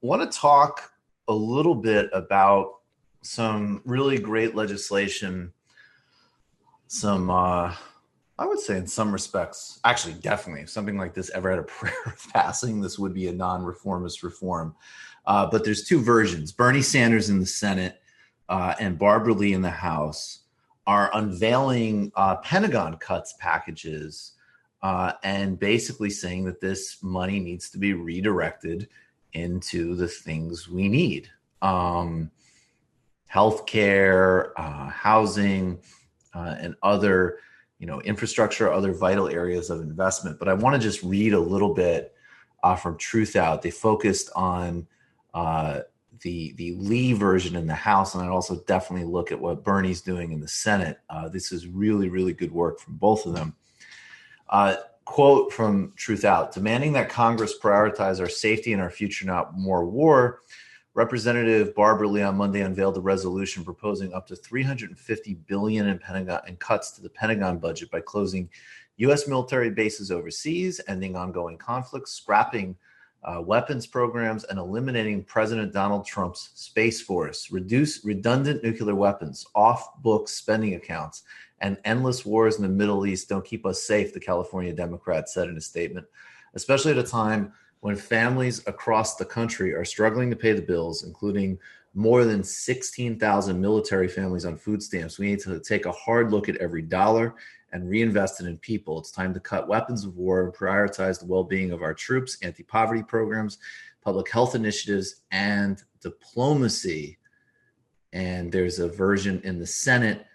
Want to talk a little bit about some really great legislation, some I would say in some respects, actually definitely, if something like this ever had a prayer of passing, this would be a non-reformist reform. But there's two versions. Bernie Sanders in the Senate and Barbara Lee in the House are unveiling Pentagon Cuts packages and basically saying that this money needs to be redirected into the things we need. Healthcare, housing, and other, infrastructure, other vital areas of investment. But I want to just read a little bit from Truth Out. They focused on the Lee version in the House, and I'd also definitely look at what Bernie's doing in the Senate. This is really, really good work from both of them. Quote from Truth Out: demanding that Congress prioritize our safety and our future, not more war. Representative Barbara Lee on Monday unveiled a resolution proposing up to $350 billion in cuts to the Pentagon budget by closing U.S. military bases overseas, ending ongoing conflicts, scrapping weapons programs, and eliminating President Donald Trump's Space Force, reduce redundant nuclear weapons, off-book spending accounts, and endless wars in the Middle East don't keep us safe, the California Democrat said in a statement, especially at a time when families across the country are struggling to pay the bills, including more than 16,000 military families on food stamps. We need to take a hard look at every dollar and reinvest it in people. It's time to cut weapons of war and prioritize the well-being of our troops, anti-poverty programs, public health initiatives, and diplomacy. And there's a version in the Senate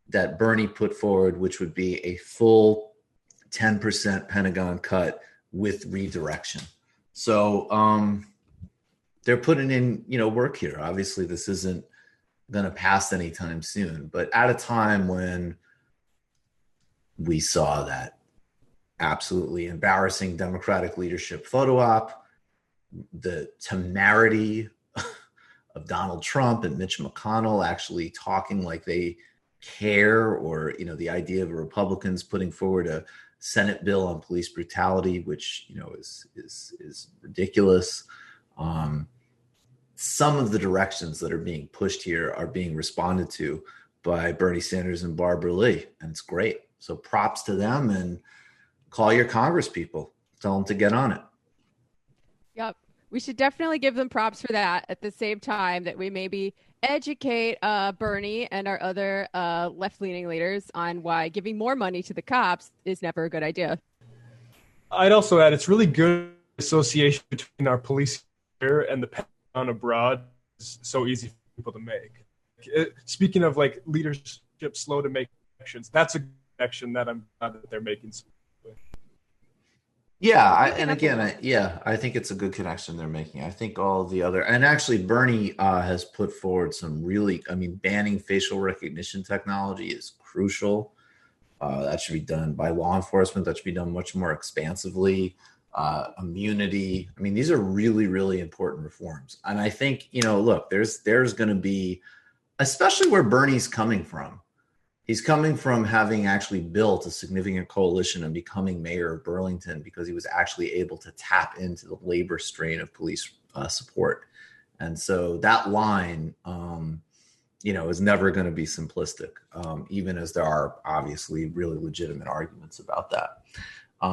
that Bernie put forward, which would be a full 10% Pentagon cut with redirection. So they're putting in, work here. Obviously, this isn't going to pass anytime soon, but at a time when we saw that absolutely embarrassing Democratic leadership photo op, the temerity of Donald Trump and Mitch McConnell actually talking like they care, or the idea of Republicans putting forward a Senate bill on police brutality, which is ridiculous. Some of the directions that are being pushed here are being responded to by Bernie Sanders and Barbara Lee, and it's great. So props to them, and call your Congress people, tell them to get on it. Yep. We should definitely give them props for that, at the same time that we maybe educate Bernie and our other left-leaning leaders on why giving more money to the cops is never a good idea. I'd also add it's really good association between our police here and the Pentagon abroad is so easy for people to make. Speaking of like leadership slow to make connections, that's a connection that I'm glad that they're making. Yeah, I think it's a good connection they're making. I think all the other, and actually Bernie has put forward some really, banning facial recognition technology is crucial. That should be done by law enforcement. That should be done much more expansively. Immunity. These are really, really important reforms. And I think, look, there's going to be, especially where Bernie's coming from. He's coming from having actually built a significant coalition and becoming mayor of Burlington because he was actually able to tap into the labor strain of police support. And so that line, is never going to be simplistic, even as there are obviously really legitimate arguments about that.